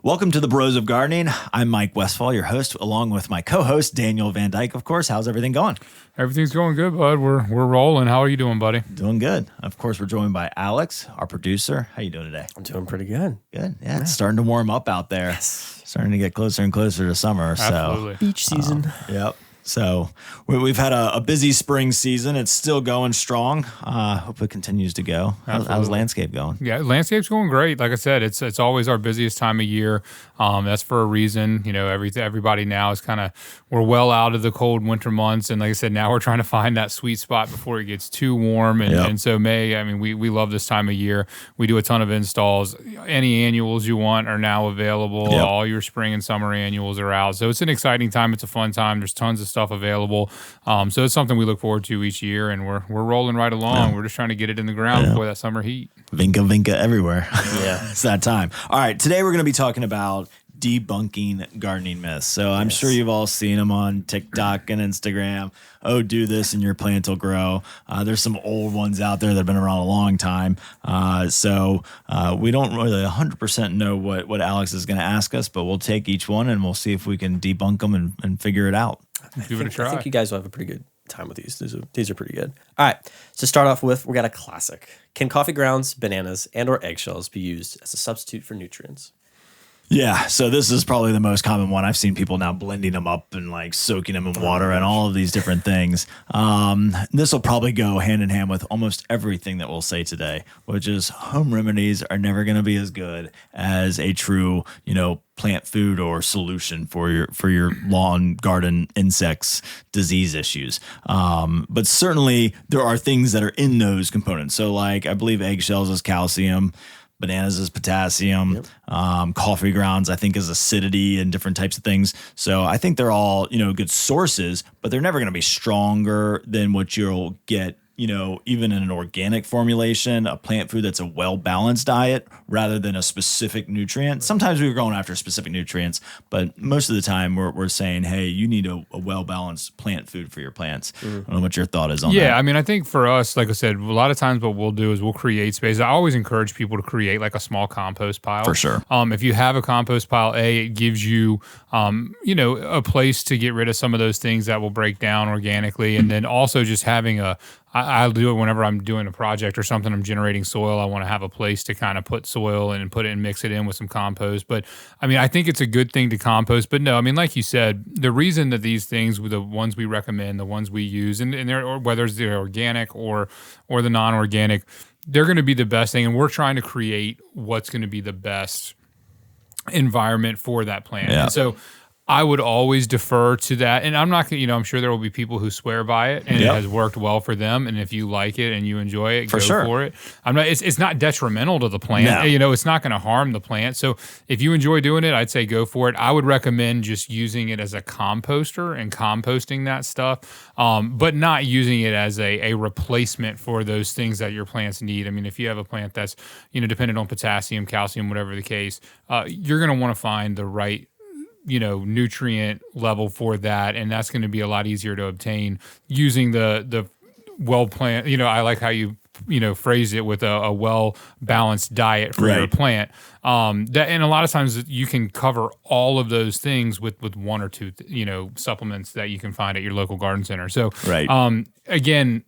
Welcome to the Bros of Gardening. I'm Mike Westphal, your host, along with my co-host, Daniel Van Dyke, of course. How's everything going? Everything's going good, bud. We're rolling. How are you doing, buddy? Doing good. Of course, we're joined by Alex, our producer. How you doing today? I'm doing pretty good. Good. Yeah, it's starting to warm up out there. Yes. Starting to get closer and closer to summer. Absolutely. So Beach season. Yep. So we've had a busy spring season. It's still going strong. Hope it continues to go. How's landscape going? Yeah, landscape's going great. Like I said, it's always our busiest time of year. That's for a reason. You know, everybody now is we're well out of the cold winter months, and like I said, now we're trying to find that sweet spot before it gets too warm. And so May, I mean, we love this time of year. We do a ton of installs. Any annuals you want are now available. Yep. All your spring and summer annuals are out. So it's an exciting time. It's a fun time. There's tons of stuff available. So it's something we look forward to each year, and we're rolling right along. We're just trying to get it in the ground before that summer heat. Vinca everywhere. Yeah. It's that time. All right. Today we're going to be talking about debunking gardening myths. So I'm sure you've all seen them on TikTok and Instagram. Oh, do this and your plant will grow. There's some old ones out there that have been around a long time. So we don't really 100% know what Alex is going to ask us, but we'll take each one and we'll see if we can debunk them and figure it out. Give it a try. I think you guys will have a pretty good time with these. These are pretty good. All right. So start off with, we got a classic. Can coffee grounds, bananas, and or eggshells be used as a substitute for nutrients? Yeah, so this is probably the most common one. I've seen people now blending them up and like soaking them in water and all of these different things. This will probably go hand in hand with almost everything that we'll say today, which is home remedies are never going to be as good as a true, plant food or solution for your lawn, garden, insects, disease issues. But certainly there are things that are in those components. So like I believe eggshells is calcium. Bananas is potassium, coffee grounds, I think, is acidity and different types of things. So I think they're all, good sources, but they're never going to be stronger than what you'll get, even in an organic formulation, a plant food that's a well-balanced diet rather than a specific nutrient. Sometimes we're going after specific nutrients, but most of the time we're saying, hey, you need a well-balanced plant food for your plants. I don't know what your thought is on that. Yeah, I mean, I think for us, like I said, a lot of times what we'll do is we'll create space. I always encourage people to create like a small compost pile. For sure. If you have a compost pile, it gives you, a place to get rid of some of those things that will break down organically. And then also just having I'll do it whenever I'm doing a project or something. I'm generating soil. I want to have a place to kind of put soil and put it and mix it in with some compost. But I mean, I think it's a good thing to compost. But no, I mean, like you said, the reason that these things, the ones we recommend, the ones we use, and they're, whether they're organic or the non-organic, they're going to be the best thing. And we're trying to create what's going to be the best environment for that plant. Yeah. And so I would always defer to that. And I'm not going to, I'm sure there will be people who swear by it and it has worked well for them. And if you like it and you enjoy it, go for it. It's not detrimental to the plant. No. It's not going to harm the plant. So if you enjoy doing it, I'd say go for it. I would recommend just using it as a composter and composting that stuff, but not using it as a replacement for those things that your plants need. I mean, if you have a plant that's, dependent on potassium, calcium, whatever the case, you're going to want to find the right nutrient level for that, and that's going to be a lot easier to obtain using the well plant. I like how you phrase it with a well balanced diet for your plant. And a lot of times you can cover all of those things with one or two supplements that you can find at your local garden center. So again,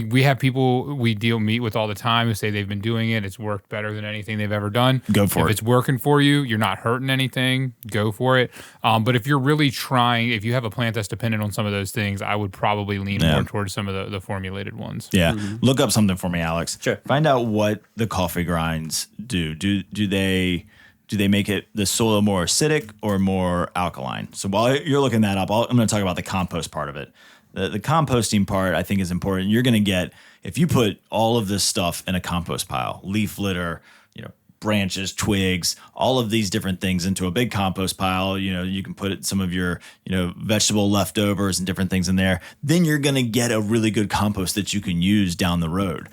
we have people we meet with all the time who say they've been doing it. It's worked better than anything they've ever done. Go for it. If it's working for you, you're not hurting anything, go for it. But if you're really trying, if you have a plant that's dependent on some of those things, I would probably lean more towards some of the formulated ones. Yeah. Look up something for me, Alex. Sure. Find out what the coffee grinds do. Do they make it the soil more acidic or more alkaline? So while you're looking that up, I'm going to talk about the compost part of it. The composting part, I think, is important. You're going to get, if you put all of this stuff in a compost pile, leaf litter, branches, twigs, all of these different things into a big compost pile, you can put some of your, vegetable leftovers and different things in there. Then you're going to get a really good compost that you can use down the road.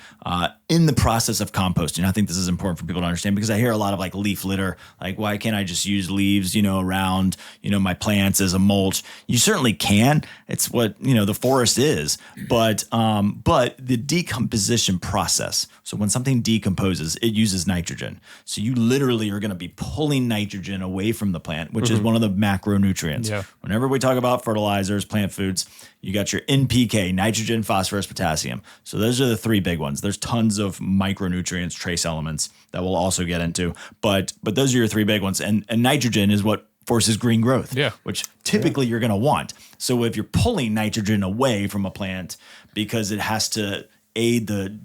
in the process of composting, I think this is important for people to understand, because I hear a lot of like leaf litter, like why can't I just use leaves, around, my plants as a mulch? You certainly can. It's what, the forest is, but the decomposition process. So when something decomposes, it uses nitrogen. So you literally are going to be pulling nitrogen away from the plant, which is one of the macronutrients. Yeah. Whenever we talk about fertilizers, plant foods, you got your NPK, nitrogen, phosphorus, potassium. So those are the three big ones. There's tons of micronutrients, trace elements that we'll also get into, but those are your three big ones. And nitrogen is what forces green growth, which typically you're going to want. So if you're pulling nitrogen away from a plant because it has to aid the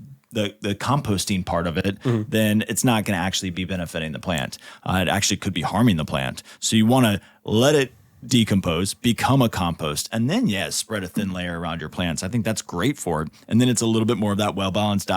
composting part of it, then it's not going to actually be benefiting the plant. It actually could be harming the plant. So you want to let it decompose, become a compost, and then spread a thin layer around your plants. I think that's great for it. And then it's a little bit more of that well-balanced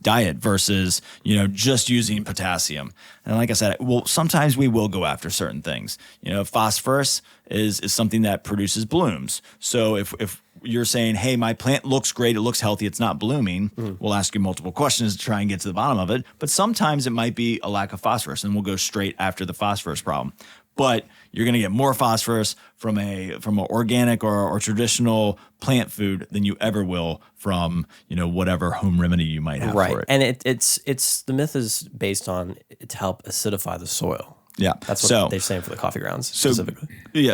diet versus, just using potassium. And like I said, sometimes we will go after certain things. Phosphorus is something that produces blooms. So if you're saying, hey, my plant looks great, it looks healthy, it's not blooming, we'll ask you multiple questions to try and get to the bottom of it. But sometimes it might be a lack of phosphorus, and we'll go straight after the phosphorus problem. But you're going to get more phosphorus from an organic or traditional plant food than you ever will from whatever home remedy you might have for it. And it's the myth is based on it to help acidify the soil. Yeah, that's what they're saying for the coffee grounds specifically.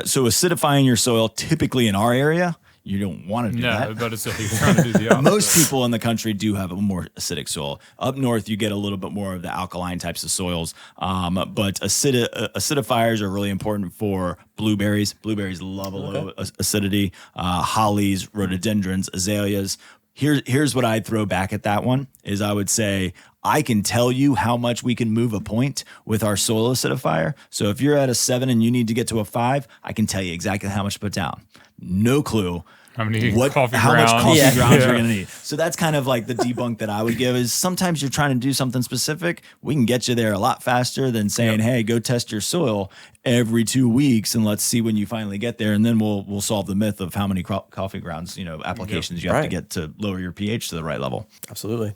So acidifying your soil, typically in our area, you don't want to do that. No, but you're trying to do the opposite. Most people in the country do have a more acidic soil. Up north, you get a little bit more of the alkaline types of soils. But acidifiers are really important for blueberries. Blueberries love a low acidity. Hollies, rhododendrons, azaleas. Here's what I'd throw back at that one is I would say, I can tell you how much we can move a point with our soil acidifier. So if you're at a 7 and you need to get to a 5, I can tell you exactly how much to put down. No clue how much coffee grounds you're going to need. So that's kind of like the debunk that I would give is sometimes you're trying to do something specific. We can get you there a lot faster than saying, hey, go test your soil every 2 weeks and let's see when you finally get there. And then we'll solve the myth of how many coffee grounds, applications you have to get to lower your pH to the right level. Absolutely.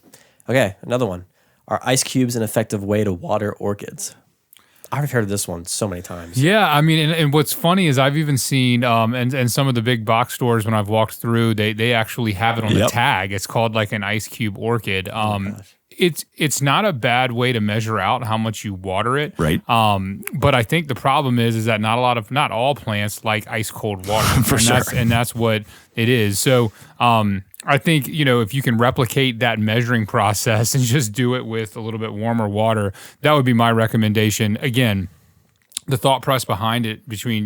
Okay, another one. Are ice cubes an effective way to water orchids? I've heard of this one so many times. Yeah, I mean, and what's funny is I've even seen, and some of the big box stores when I've walked through, they actually have it on the tag. It's called like an ice cube orchid. It's not a bad way to measure out how much you water it. Right. But I think the problem is that not all plants like ice cold water. And that's what it is. So I think, if you can replicate that measuring process and just do it with a little bit warmer water, that would be my recommendation. Again, the thought process behind it between,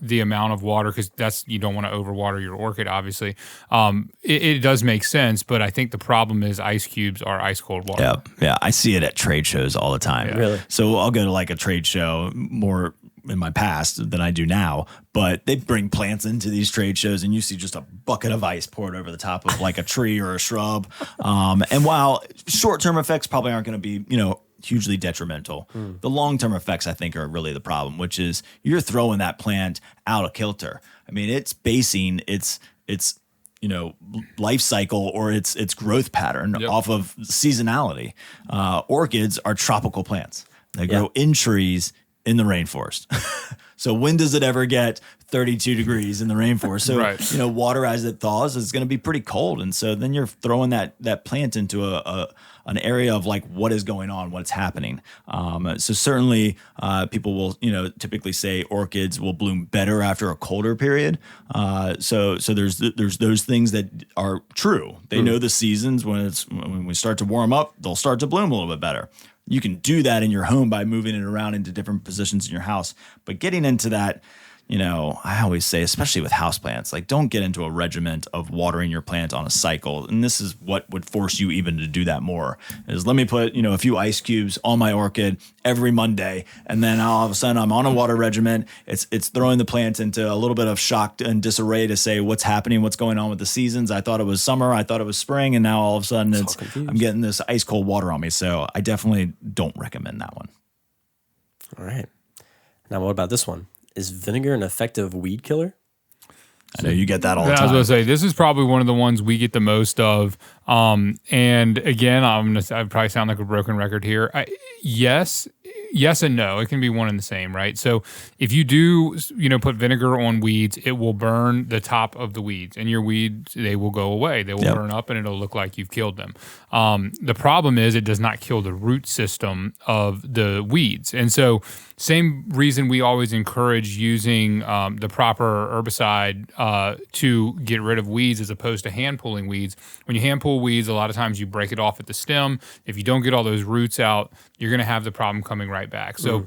the amount of water, because you don't want to overwater your orchid, obviously. It does make sense, but I think the problem is ice cubes are ice cold water. Yeah. I see it at trade shows all the time. Yeah. Really? So I'll go to like a trade show more in my past than I do now, but they bring plants into these trade shows and you see just a bucket of ice poured over the top of like a tree or a shrub. And while short-term effects probably aren't going to be, hugely detrimental, the long-term effects I think are really the problem, which is you're throwing that plant out of kilter. I mean, it's basing its life cycle or its growth pattern off of seasonality. Orchids are tropical plants. They grow in trees in the rainforest. So when does it ever get 32 degrees in the rainforest? So, water as it thaws is going to be pretty cold. And so then you're throwing that plant into an area of like what is going on, what's happening. So certainly people will, typically say orchids will bloom better after a colder period. So there's those things that are true. They know the seasons when we start to warm up, they'll start to bloom a little bit better. You can do that in your home by moving it around into different positions in your house. But getting into that, I always say, especially with houseplants, like don't get into a regiment of watering your plant on a cycle. And this is what would force you even to do that more is let me put, a few ice cubes on my orchid every Monday. And then all of a sudden I'm on a water regimen. It's throwing the plant into a little bit of shock and disarray to say what's happening, what's going on with the seasons. I thought it was summer. I thought it was spring. And now all of a sudden I'm getting this ice cold water on me. So I definitely don't recommend that one. All right. Now what about this one? Is vinegar an effective weed killer? I know you get that all the time. I was going to say, this is probably one of the ones we get the most of. And again, I probably sound like a broken record here. Yes and no. It can be one and the same, right? So if you do, put vinegar on weeds, it will burn the top of the weeds, and your weeds, they will go away. They will burn up, and it'll look like you've killed them. The problem is it does not kill the root system of the weeds. And so same reason we always encourage using the proper herbicide to get rid of weeds as opposed to hand pulling weeds. When you hand pull weeds, a lot of times you break it off at the stem. If you don't get all those roots out, you're going to have the problem coming right back. So,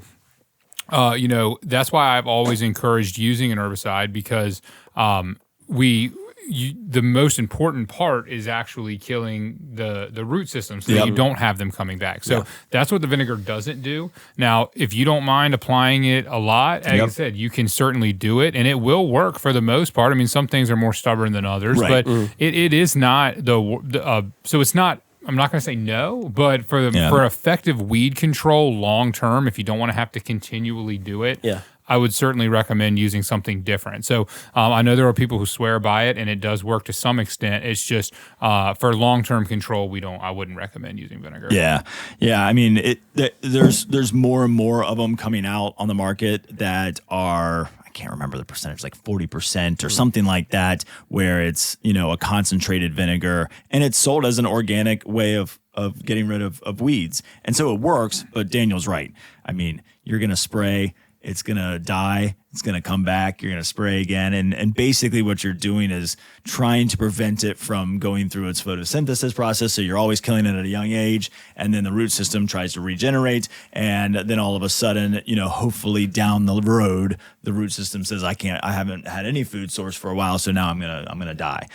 that's why I've always encouraged using an herbicide, because the most important part is actually killing the root system so that you don't have them coming back. So that's what the vinegar doesn't do. Now, if you don't mind applying it a lot, as I said, you can certainly do it, and it will work for the most part. I mean, some things are more stubborn than others, but it is not so it's not. I'm not going to say no, but for effective weed control long term, if you don't want to have to continually do it, I would certainly recommend using something different. So I know there are people who swear by it, and it does work to some extent. It's just for long-term control, I wouldn't recommend using vinegar. Yeah. I mean, there's more and more of them coming out on the market that are, I can't remember the percentage, like 40% or something like that, where it's, a concentrated vinegar, and it's sold as an organic way of getting rid of weeds. And so it works, but Daniel's right. I mean, you're going to spray, it's going to die, it's going to come back, you're going to spray again. And basically what you're doing is trying to prevent it from going through its photosynthesis process. So you're always killing it at a young age. And then the root system tries to regenerate. And then all of a sudden, hopefully down the road, the root system says, I haven't had any food source for a while. So now I'm going to die.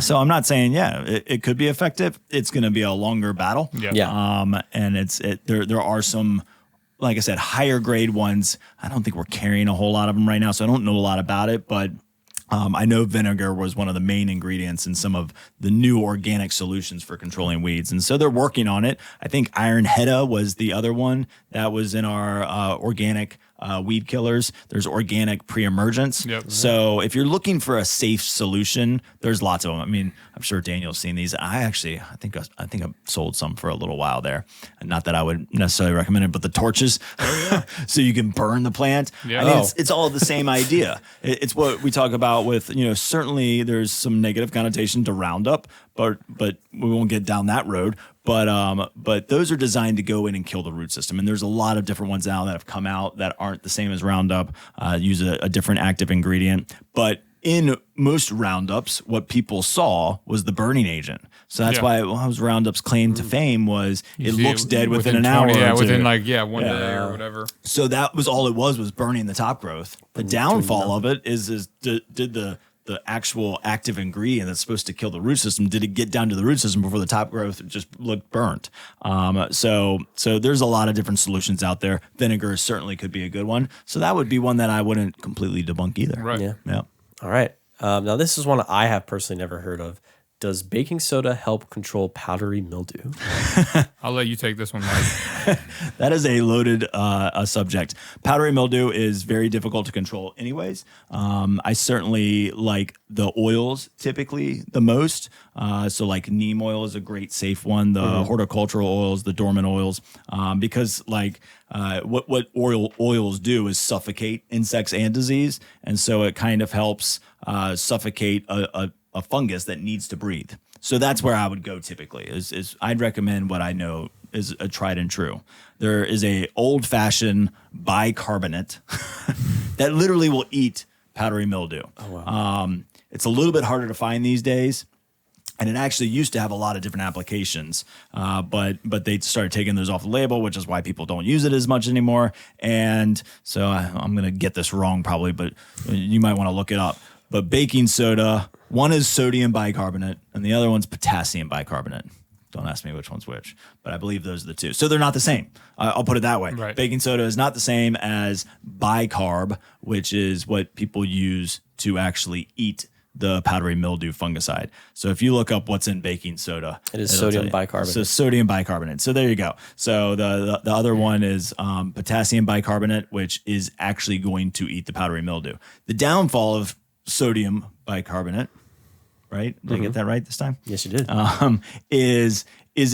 So I'm not saying, it could be effective. It's going to be a longer battle. And there are some, like I said, higher grade ones. I don't think we're carrying a whole lot of them right now, so I don't know a lot about it, but I know vinegar was one of the main ingredients in some of the new organic solutions for controlling weeds. And so they're working on it. I think iron heda was the other one that was in our organic weed killers. There's organic pre-emergence. So if you're looking for a safe solution, there's lots of them. I mean, I'm sure Daniel's seen these. I think I sold some for a little while there. And not that I would necessarily recommend it, but the torches, so you can burn the plant. I mean, it's all the same idea. It's what we talk about with, certainly there's some negative connotation to Roundup, but we won't get down that road. But those are designed to go in and kill the root system. And there's a lot of different ones now that have come out that aren't the same as Roundup, use a different active ingredient. But in most Roundups, what people saw was the burning agent. So that's why Roundup's claim to fame was it looks dead within an hour. Within 1 day or whatever. So that was all it was burning the top growth. The downfall of it is did the actual active ingredient that's supposed to kill the root system, did it get down to the root system before the top growth just looked burnt? So there's a lot of different solutions out there. Vinegar certainly could be a good one. So that would be one that I wouldn't completely debunk either. Right. Yeah. All right. Now this is one I have personally never heard of. Does baking soda help control powdery mildew? I'll let you take this one, Mike. That is a loaded subject. Powdery mildew is very difficult to control anyways. I certainly like the oils typically the most. So like neem oil is a great safe one. The horticultural oils, the dormant oils, because what oils do is suffocate insects and disease. And so it kind of helps suffocate a fungus that needs to breathe. So that's where I would go typically is I'd recommend what I know is a tried and true. There is a old fashioned bicarbonate that literally will eat powdery mildew. Oh, wow. It's a little bit harder to find these days. And it actually used to have a lot of different applications, but they started taking those off the label, which is why people don't use it as much anymore. And so I'm going to get this wrong probably, but you might want to look it up. But baking soda, one is sodium bicarbonate and the other one's potassium bicarbonate. Don't ask me which one's which, but I believe those are the two. So they're not the same. I'll put it that way. Right. Baking soda is not the same as bicarb, which is what people use to actually eat the powdery mildew fungicide. So if you look up what's in baking soda, it is sodium bicarbonate. So sodium bicarbonate. So there you go. So the other one is potassium bicarbonate, which is actually going to eat the powdery mildew. The downfall of sodium bicarbonate right? Did I get that right this time? Yes, you did. Is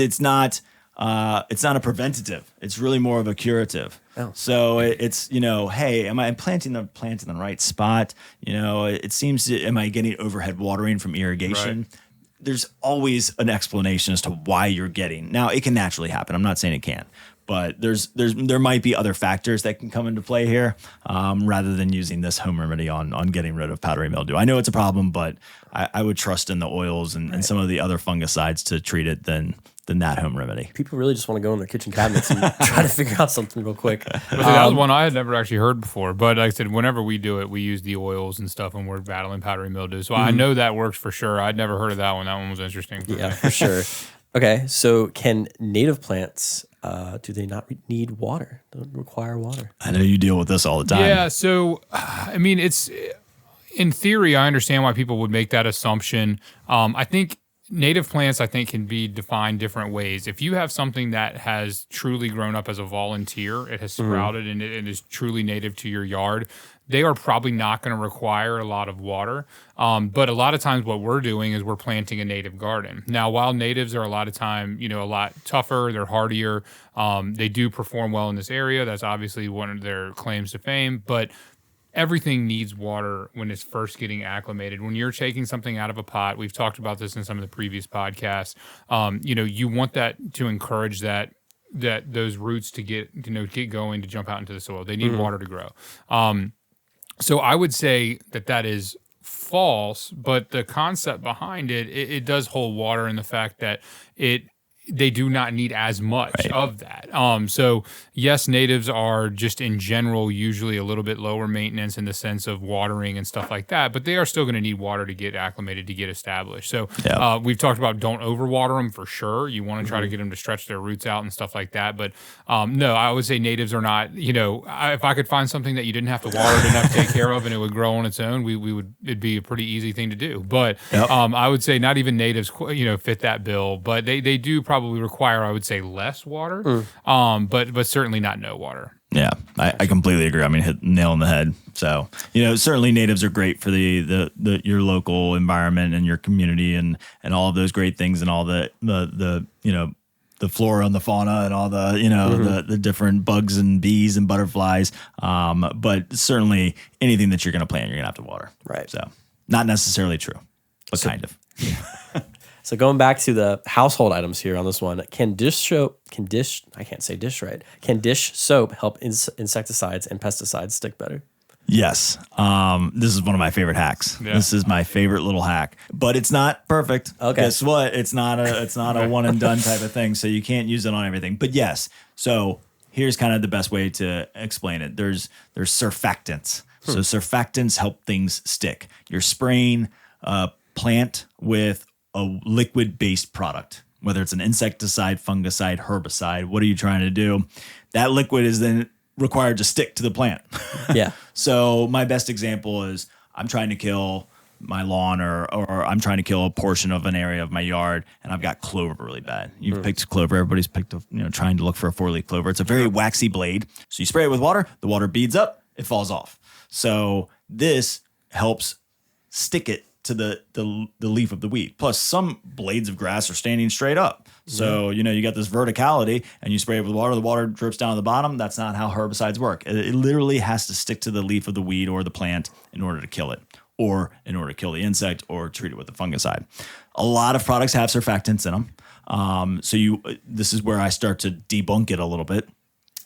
it's not a preventative. It's really more of a curative. Oh. So it's, hey, am I planting the plant in the right spot? It seems am I getting overhead watering from irrigation? Right. There's always an explanation as to why you're getting. Now, it can naturally happen. I'm not saying it can't, but there might be other factors that can come into play here, rather than using this home remedy on getting rid of powdery mildew. I know it's a problem, but I would trust in the oils and some of the other fungicides to treat it than that home remedy. People really just want to go in their kitchen cabinets and try to figure out something real quick. That was one I had never actually heard before. But like I said, whenever we do it, we use the oils and stuff when we're battling powdery mildew. So I know that works for sure. I'd never heard of that one. That one was interesting. For sure. Okay, so can native plants, do they not need water? Don't require water? I know you deal with this all the time. Yeah, so, I mean, it's, in theory, I understand why people would make that assumption. I think native plants, can be defined different ways. If you have something that has truly grown up as a volunteer, it has sprouted and it is truly native to your yard, they are probably not going to require a lot of water. But a lot of times what we're doing is we're planting a native garden. Now, while natives are a lot of time, a lot tougher, they're hardier, they do perform well in this area. That's obviously one of their claims to fame. But everything needs water when it's first getting acclimated. When you're taking something out of a pot, we've talked about this in some of the previous podcasts, you want that to encourage that those roots to get going, to jump out into the soil. They need water to grow. So I would say that is false, but the concept behind it does hold water in the fact that they do not need as much of that. So yes, natives are just in general usually a little bit lower maintenance in the sense of watering and stuff like that, but they are still going to need water to get acclimated, to get established. So we've talked about don't overwater them for sure. You want to try to get them to stretch their roots out and stuff like that. But no, I would say natives are not, if I could find something that you didn't have to water, didn't have to take care of, and it would grow on its own, it'd be a pretty easy thing to do. But I would say not even natives, fit that bill, but they do probably require, I would say, less water, but certainly not no water. Yeah, I completely agree. I mean, hit the nail on the head. So, certainly natives are great for the your local environment and your community and all of those great things and all the flora and the fauna and all the the different bugs and bees and butterflies. But certainly anything that you're going to plant, you're going to have to water. Right. So, not necessarily true, but kind of. So going back to the household items here on this one, can dish soap help insecticides and pesticides stick better? Yes. This is one of my favorite hacks. Yeah. This is my favorite little hack, but it's not perfect. Okay. Guess what? It's not a one and done type of thing. So you can't use it on everything, but yes. So here's kind of the best way to explain it. There's surfactants. So surfactants help things stick. You're spraying a plant with a liquid-based product, whether it's an insecticide, fungicide, herbicide. What are you trying to do? That liquid is then required to stick to the plant. Yeah. So my best example is I'm trying to kill my lawn or I'm trying to kill a portion of an area of my yard, and I've got clover really bad. You've picked clover. Everybody's picked, trying to look for a 4-leaf clover. It's a very waxy blade. So you spray it with water. The water beads up. It falls off. So this helps stick it to the leaf of the weed. Plus, some blades of grass are standing straight up. So, you got this verticality, and you spray it with water, the water drips down to the bottom. That's not how herbicides work. It literally has to stick to the leaf of the weed or the plant in order to kill it, or in order to kill the insect, or treat it with a fungicide. A lot of products have surfactants in them. So this is where I start to debunk it a little bit,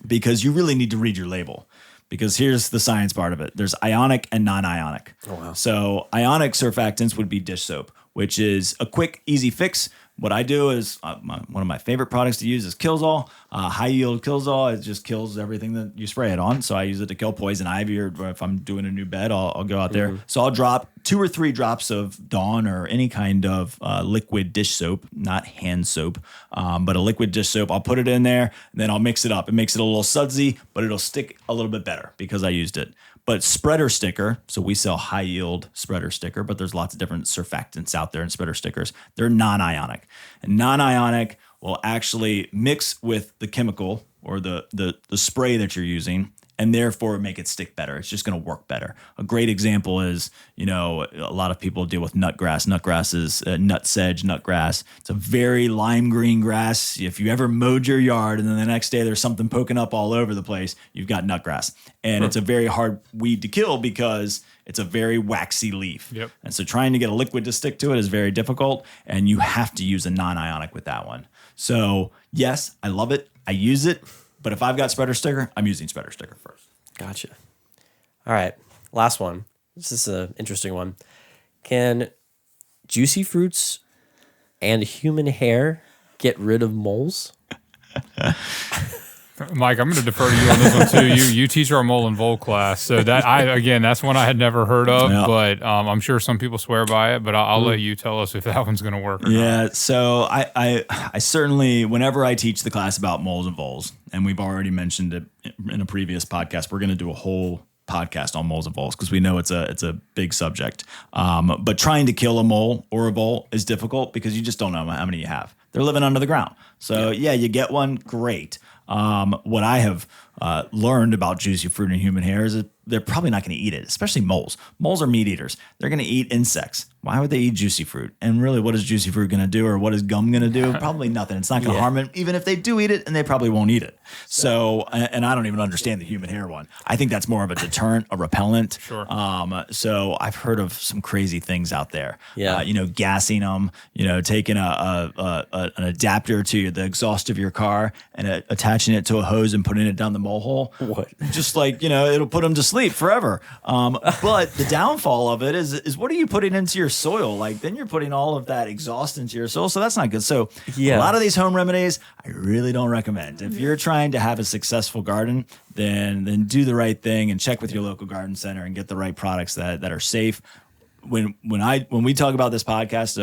because you really need to read your label. Because here's the science part of it. There's ionic and non-ionic. Oh, wow. So ionic surfactants would be dish soap, which is a quick, easy fix. What I do is one of my favorite products to use is Killzall. High yield Killzall. It just kills everything that you spray it on. So I use it to kill poison ivy, or if I'm doing a new bed, I'll go out there. So I'll drop 2 or 3 drops of Dawn or any kind of liquid dish soap, not hand soap, but a liquid dish soap. I'll put it in there, and then I'll mix it up. It makes it a little sudsy, but it'll stick a little bit better because I used it. But spreader sticker, so we sell high yield spreader sticker, but there's lots of different surfactants out there in spreader stickers. They're non-ionic. And non-ionic will actually mix with the chemical or the spray that you're using, and therefore make it stick better. It's just going to work better. A great example is, a lot of people deal with nutgrass. Nutgrass is nut sedge, nutgrass. It's a very lime green grass. If you ever mowed your yard and then the next day there's something poking up all over the place, you've got nutgrass. And it's a very hard weed to kill because it's a very waxy leaf. Yep. And so trying to get a liquid to stick to it is very difficult, and you have to use a non-ionic with that one. So yes, I love it. I use it. But if I've got spreader sticker, I'm using spreader sticker first. Gotcha. All right. Last one. This is an interesting one. Can juicy fruits and human hair get rid of moles? Mike, I'm going to defer to you on this one too. You teach our mole and vole class, so that's one I had never heard of. Yeah. But I'm sure some people swear by it. But I'll let you tell us if that one's going to work or not. So I certainly, whenever I teach the class about moles and voles, and we've already mentioned it in a previous podcast, we're going to do a whole podcast on moles and voles because we know it's a big subject. But trying to kill a mole or a vole is difficult because you just don't know how many you have. They're living under the ground. So yeah, you get one, great. What I have learned about juicy fruit and human hair is that they're probably not going to eat it, especially moles. Moles are meat eaters. They're going to eat insects. Why would they eat juicy fruit? And really, what is juicy fruit going to do, or what is gum going to do? Probably nothing. It's not going to harm it, even if they do eat it, and they probably won't eat it. So, and I don't even understand the human hair one. I think that's more of a deterrent, a repellent. Sure. So I've heard of some crazy things out there. Yeah. Gassing them. Taking an adapter to the exhaust of your car and attaching it to a hose and putting it down the mole hole. What? Just like it'll put them to sleep forever. But the downfall of it is what are you putting into your soil? Like then you're putting all of that exhaust into your soil. So that's not good. So a lot of these home remedies, I really don't recommend. If you're trying to have a successful garden, then do the right thing and check with your local garden center and get the right products that are safe. When we talk about this podcast,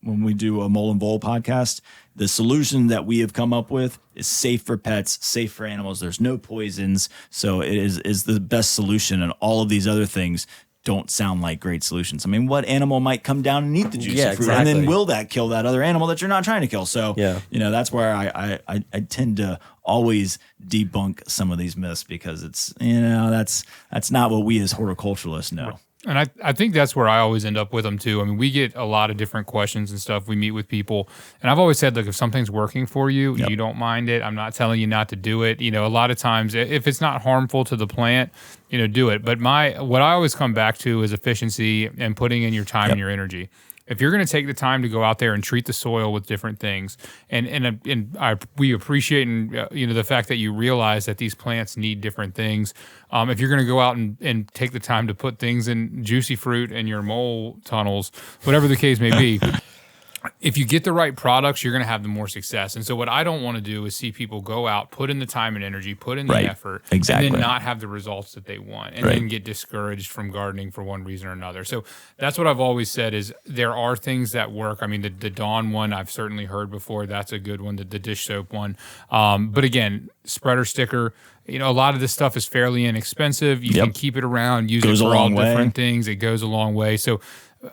when we do a mole and vole podcast, the solution that we have come up with is safe for pets, safe for animals. There's no poisons, so it is the best solution. And all of these other things don't sound like great solutions. I mean, what animal might come down and eat the juicy fruit, exactly. and then will that kill that other animal that you're not trying to kill? So that's where I tend to always debunk some of these myths because it's that's not what we as horticulturalists know. And I think that's where I always end up with them too. I mean, we get a lot of different questions and stuff. We meet with people. And I've always said, look, if something's working for you, you don't mind it. I'm not telling you not to do it. A lot of times if it's not harmful to the plant, do it. But what I always come back to is efficiency and putting in your time and your energy. If you're going to take the time to go out there and treat the soil with different things, we appreciate the fact that you realize that these plants need different things. If you're going to go out and take the time to put things in juicy fruit in your mole tunnels, whatever the case may be, if you get the right products, you're going to have the more success. And so what I don't want to do is see people go out, put in the time and energy, put in the effort, and then not have the results that they want, and then get discouraged from gardening for one reason or another. So that's what I've always said is there are things that work. I mean, the Dawn one I've certainly heard before. That's a good one, the dish soap one. But again, spreader sticker, a lot of this stuff is fairly inexpensive. You can keep it around, use it for all different things. It goes a long way. So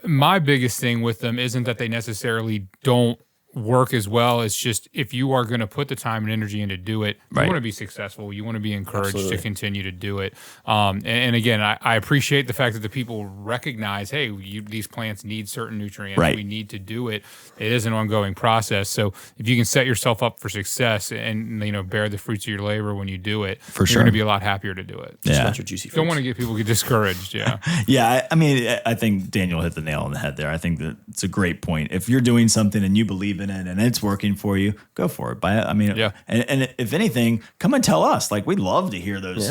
my biggest thing with them isn't that they necessarily don't work as well. It's just if you are going to put the time and energy in to do it, you want to be successful. You want to be encouraged to continue to do it. And again, I appreciate the fact that the people recognize, hey, these plants need certain nutrients. We need to do it. It is an ongoing process. So if you can set yourself up for success and bear the fruits of your labor when you do it, you're going to be a lot happier to do it. Just want your juicy fruits. Don't want to get people discouraged. I mean, I think Daniel hit the nail on the head there. I think that it's a great point. If you're doing something and you believe in it and it's working for you, go for it. And if anything, come and tell us. Like, we'd love to hear those,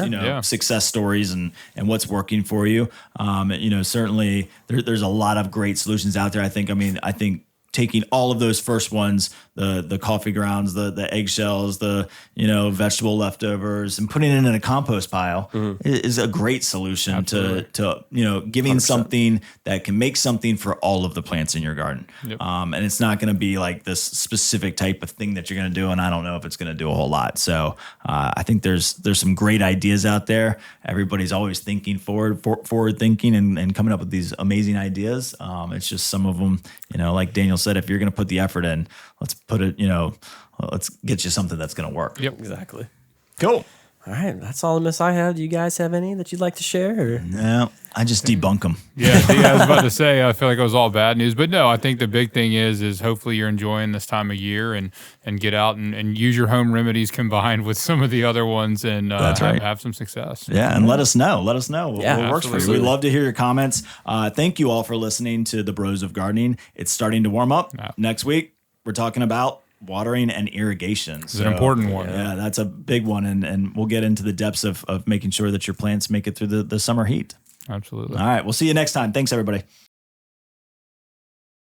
success stories and what's working for you. Certainly there's a lot of great solutions out there. I think taking all of those first ones, the coffee grounds, the eggshells, the vegetable leftovers, and putting it in a compost pile is a great solution to giving 100%. Something that can make something for all of the plants in your garden. And it's not going to be like this specific type of thing that you're going to do, and I don't know if it's going to do a whole lot. So I think there's some great ideas out there. Everybody's always thinking forward thinking and coming up with these amazing ideas. It's just some of them, like Daniel said, if you're going to put the effort in, let's put it, let's get you something that's going to work. Yep, exactly. Cool. All right, that's all the myths I have. Do you guys have any that you'd like to share? Or? No, I just debunk them. Yeah, I was about to say, I feel like it was all bad news. But no, I think the big thing is hopefully you're enjoying this time of year and get out and use your home remedies combined with some of the other ones and That's right. have some success. Yeah, and let us know. Let us know Yeah, what works for you. absolutely. We'd love to hear your comments. Thank you all for listening to the Bros of Gardening. It's starting to warm up. Yeah. Next week, we're talking about watering and irrigation. It's an important one. Yeah, that's a big one. And we'll get into the depths of making sure that your plants make it through the summer heat. Absolutely. All right. We'll see you next time. Thanks, everybody.